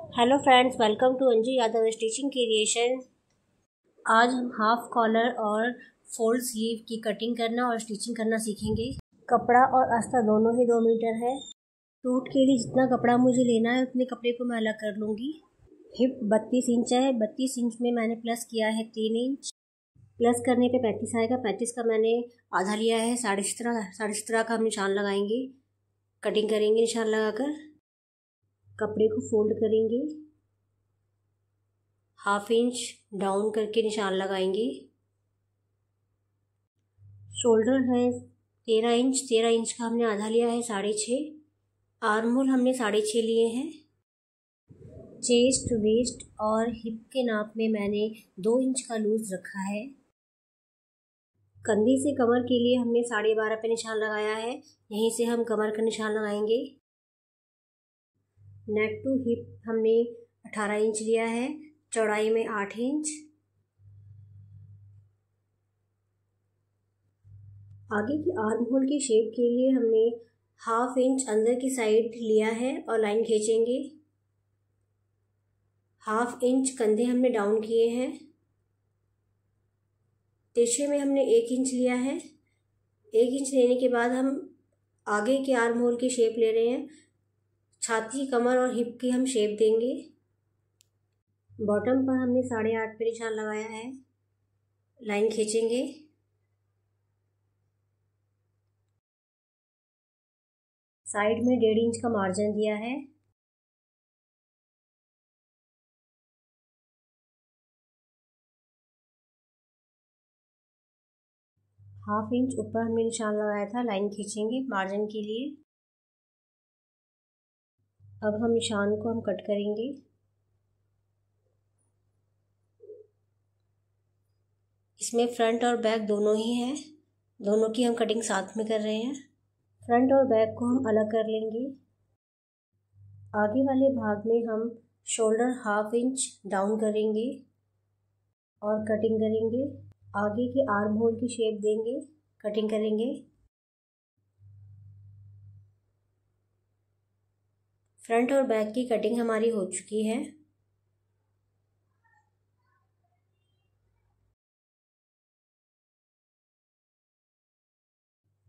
Hello friends, welcome to Anju Yadav stitching creation. आज हम half collar और फोल्ड स्लीव की कटिंग करना और स्टिचिंग करना सीखेंगे। कपड़ा और अस्तर दोनों ही 2 मीटर है। सूट के लिए जितना कपड़ा मुझे लेना है उतने कपड़े को मैं अलग कर लूँगी। हिप 32 इंच है, 32 इंच में मैंने प्लस किया है 3 इंच। प्लस करने पे 35 आएगा। 35 का मैंने आधा लिया है। 17.5 का हम निशान लगाएंगे। कटिंग करेंगे निशान लगाकर। कपड़े को फोल्ड करेंगे, हाफ इंच डाउन करके निशान लगाएंगे। शोल्डर है 13 इंच। 13 इंच का हमने आधा लिया है 6.5। आर्म होल हमने 6.5 लिए हैं। चेस्ट, वेस्ट और हिप के नाप में मैंने 2 इंच का लूज रखा है। कंधे से कमर के लिए हमने 12.5 पे निशान लगाया है। यहीं से हम कमर का निशान लगाएंगे। नेक टू हिप हमने 18 इंच लिया है, चौड़ाई में 8 इंच। आगे की आर्म होल की शेप के लिए हमने हाफ इंच अंदर की साइड लिया है और लाइन खींचेंगे। हाफ इंच कंधे हमने डाउन किए हैं। तिरछे में हमने 1 इंच लिया है। 1 इंच लेने के बाद हम आगे के आर्म होल की शेप ले रहे हैं। छाती, कमर और हिप की हम शेप देंगे। बॉटम पर हमने 8.5 पे निशान लगाया है। लाइन खींचेंगे। साइड में 1.5 इंच का मार्जिन दिया है। हाफ इंच ऊपर हमने निशान लगाया था। लाइन खींचेंगे मार्जिन के लिए। अब हम निशान को हम कट करेंगे। इसमें फ्रंट और बैक दोनों ही हैं। दोनों की हम कटिंग साथ में कर रहे हैं। फ्रंट और बैक को हम अलग कर लेंगे। आगे वाले भाग में हम शोल्डर हाफ इंच डाउन करेंगे और कटिंग करेंगे। आगे के आर्म होल की शेप देंगे, कटिंग करेंगे। फ्रंट और बैक की कटिंग हमारी हो चुकी है।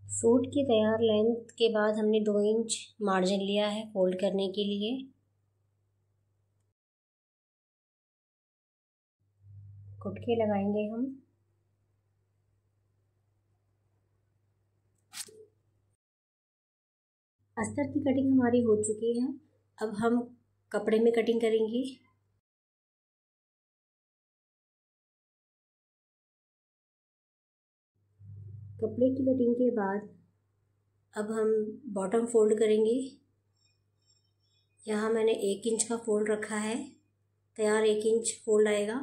सूट की तैयार लेंथ के बाद हमने 2 इंच मार्जिन लिया है फोल्ड करने के लिए। कुटके लगाएंगे हम। अस्तर की कटिंग हमारी हो चुकी है। अब हम कपड़े में कटिंग करेंगे। कपड़े की कटिंग के बाद अब हम बॉटम फोल्ड करेंगे। यहाँ मैंने 1 इंच का फोल्ड रखा है। तैयार 1 इंच फोल्ड आएगा।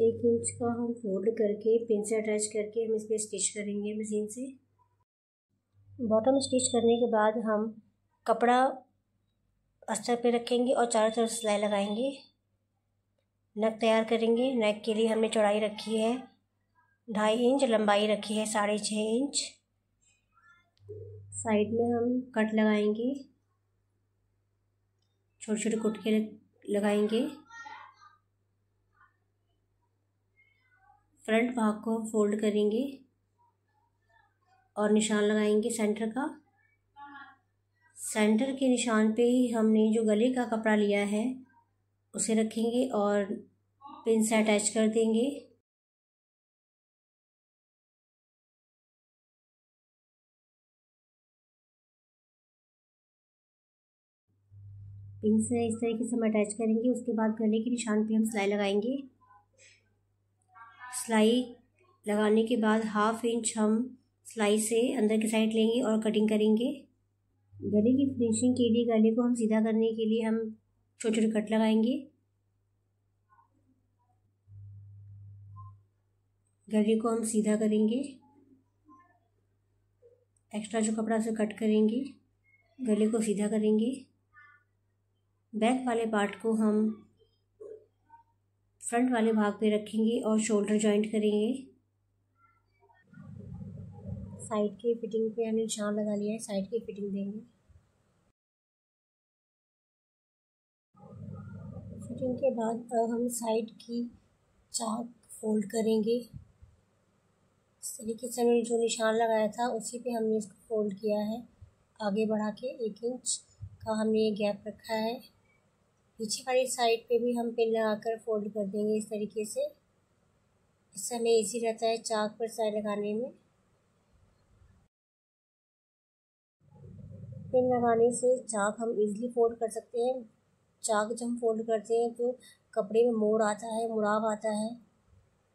1 इंच का हम फोल्ड करके पिन से अटैच करके हम इस पर स्टिच करेंगे मशीन से। बॉटम स्टिच करने के बाद हम कपड़ा अस्तर पे रखेंगे और चारों तरफ सिलाई लगाएंगे। नेक तैयार करेंगे। नेक के लिए हमने चौड़ाई रखी है 2.5 इंच, लंबाई रखी है 6.5 इंच। साइड में हम कट लगाएंगे, छोटे छोटे कुटके लगाएंगे। फ्रंट भाग को हम फोल्ड करेंगे और निशान लगाएंगे सेंटर का। सेंटर के निशान पे ही हमने जो गले का कपड़ा लिया है उसे रखेंगे और पिन से अटैच कर देंगे। पिन से इस तरीके से हम अटैच करेंगे। उसके बाद गले के निशान पे हम सिलाई लगाएंगे। सिलाई लगाने के बाद हाफ इंच हम सिलाई से अंदर की साइड लेंगे और कटिंग करेंगे। गले की फिनिशिंग के लिए गले को हम सीधा करने के लिए हम छोटे छोटे कट लगाएंगे। गले को हम सीधा करेंगे। एक्स्ट्रा जो कपड़ा से कट करेंगे, गले को सीधा करेंगे। बैक वाले पार्ट को हम फ्रंट वाले भाग पे रखेंगे और शोल्डर जॉइंट करेंगे। साइड की फिटिंग पे हमने निशान लगा लिया है। साइड की फिटिंग देंगे। कटिंग के बाद अब हम साइड की चाक फोल्ड करेंगे। इस तरीके से हमने जो निशान लगाया था उसी पे हमने इसको फोल्ड किया है। आगे बढ़ा के 1 इंच का हमने ये गैप रखा है। पीछे वाली साइड पे भी हम पिन लगाकर फोल्ड कर देंगे इस तरीके से। इससे हमें इजी रहता है चाक पर सिलाई लगाने में। पिन लगाने से चाक हम इजीली फोल्ड कर सकते हैं। चाक जब हम फोल्ड करते हैं तो कपड़े में मोड़ आता है, मुड़ाव आता है,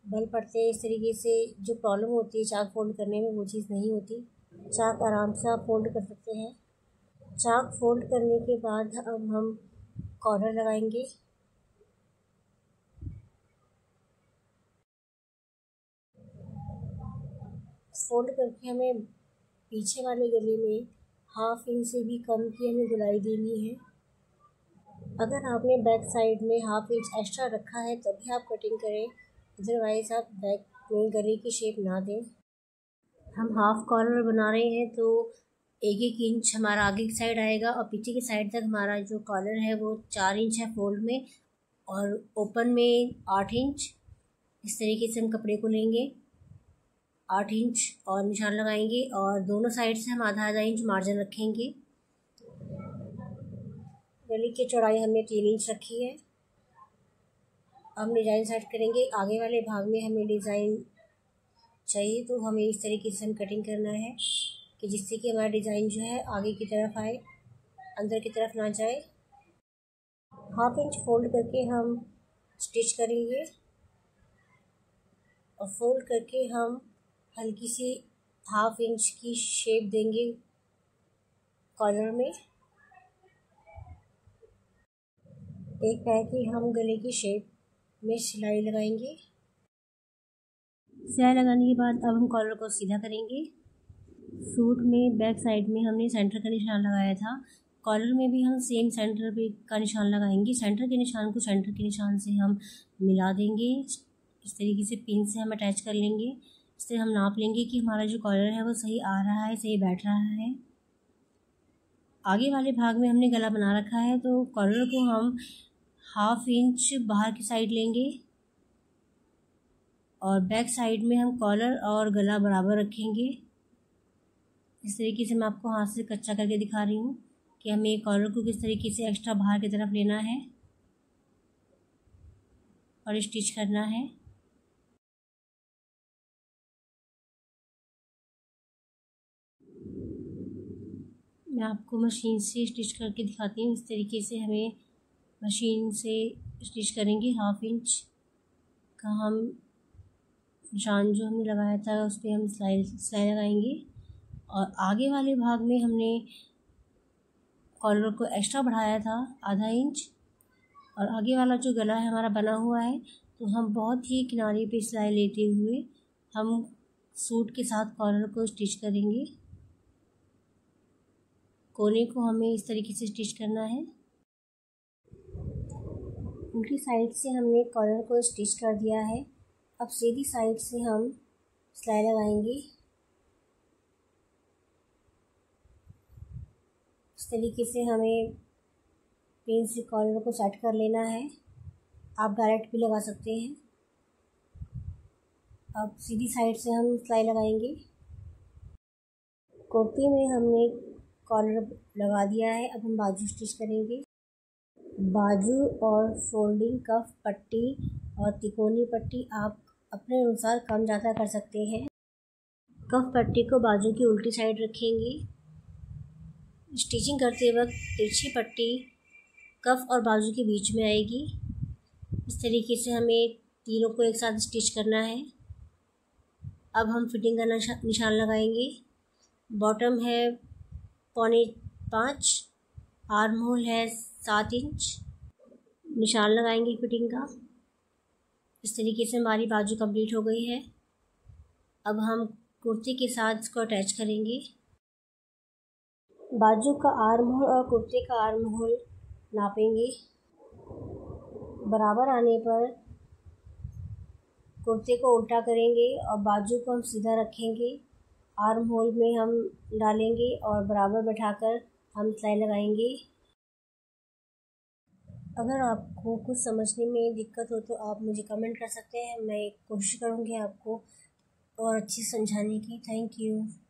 बल पड़ते हैं। इस तरीके से जो प्रॉब्लम होती है चाक फोल्ड करने में वो चीज़ नहीं होती। चाक आराम से आप फोल्ड कर सकते हैं। चाक फोल्ड करने के बाद अब हम कॉलर लगाएंगे। फोल्ड करके हमें पीछे वाले गले में 1/2 इंच से भी कम की हमें गुलाई देनी है। अगर आपने बैक साइड में 1/2 इंच एक्स्ट्रा रखा है तभी आप कटिंग करें, अदरवाइज़ आप बैक में गले की शेप ना दें। हम हाफ कॉलर बना रहे हैं तो 1-1 इंच हमारा आगे की साइड आएगा और पीछे की साइड तक हमारा जो कॉलर है वो 4 इंच है फोल्ड में और ओपन में 8 इंच। इस तरीके से हम कपड़े को लेंगे 8 इंच और निशान लगाएंगे और दोनों साइड से हम आधा इंच मार्जिन रखेंगे। गले की चौड़ाई हमने 3 इंच रखी है। अब डिज़ाइन सेट करेंगे। आगे वाले भाग में हमें डिज़ाइन चाहिए तो हमें इस तरीके से हम कटिंग करना है कि जिससे कि हमारा डिज़ाइन जो है आगे की तरफ आए, अंदर की तरफ ना जाए। 1/2 इंच फोल्ड करके हम स्टिच करेंगे और फोल्ड करके हम हल्की सी 1/2 इंच की शेप देंगे कॉलर में। एक पैर की हम गले की शेप में सिलाई लगाएंगे। सिलाई लगाने के बाद अब हम कॉलर को सीधा करेंगे। सूट में बैक साइड में हमने सेंटर का निशान लगाया था, कॉलर में भी हम सेम सेंटर पे का निशान लगाएंगे। सेंटर के निशान को सेंटर के निशान से हम मिला देंगे। इस तरीके से पिन से हम अटैच कर लेंगे। इससे हम नाप लेंगे कि हमारा जो कॉलर है वो सही आ रहा है, सही बैठ रहा है। आगे वाले भाग में हमने गला बना रखा है तो कॉलर को हम 1/2 इंच बाहर की साइड लेंगे और बैक साइड में हम कॉलर और गला बराबर रखेंगे। इस तरीके से मैं आपको हाथ से कच्चा करके दिखा रही हूँ कि हमें कॉलर को किस तरीके से एक्स्ट्रा बाहर की तरफ लेना है और स्टिच करना है। मैं आपको मशीन से स्टिच करके दिखाती हूँ। इस तरीके से हमें मशीन से स्टिच करेंगे। 1/2 इंच का हम निशान जो हमने लगाया था उस पर हम सिलाई लगाएंगे और आगे वाले भाग में हमने कॉलर को एक्स्ट्रा बढ़ाया था आधा इंच और आगे वाला जो गला है हमारा बना हुआ है तो हम बहुत ही किनारे पे सिलाई लेते हुए हम सूट के साथ कॉलर को स्टिच करेंगे। कोने को हमें इस तरीके से स्टिच करना है। उल्टी साइड से हमने कॉलर को स्टिच कर दिया है। अब सीधी साइड से हम सिलाई लगाएंगे। इस तरीके से हमें पिन से कॉलर को सेट कर लेना है। आप डायरेक्ट भी लगा सकते हैं। अब सीधी साइड से हम सिलाई लगाएंगे। कुर्ती में हमने कॉलर लगा दिया है। अब हम बाजू स्टिच करेंगे। बाजू और फोल्डिंग कफ पट्टी और तिकोनी पट्टी आप अपने अनुसार कम ज़्यादा कर सकते हैं। कफ पट्टी को बाजू की उल्टी साइड रखेंगे। स्टिचिंग करते वक्त तिरछी पट्टी कफ और बाजू के बीच में आएगी। इस तरीके से हमें तीनों को एक साथ स्टिच करना है। अब हम फिटिंग का निशान लगाएंगे। बॉटम है 4.25, आर्म होल है 7 इंच। निशान लगाएंगे फिटिंग का। इस तरीके से हमारी बाजू कंप्लीट हो गई है। अब हम कुर्ती के साथ इसको अटैच करेंगे। बाजू का आर्म होल और कुर्ते का आर्म होल नापेंगे। बराबर आने पर कुर्ते को उल्टा करेंगे और बाजू को हम सीधा रखेंगे। आर्म होल में हम डालेंगे और बराबर बैठाकर हम सिलाई लगाएंगे। अगर आपको कुछ समझने में दिक्कत हो तो आप मुझे कमेंट कर सकते हैं, मैं कोशिश करूँगी आपको और अच्छी समझाने की। Thank you.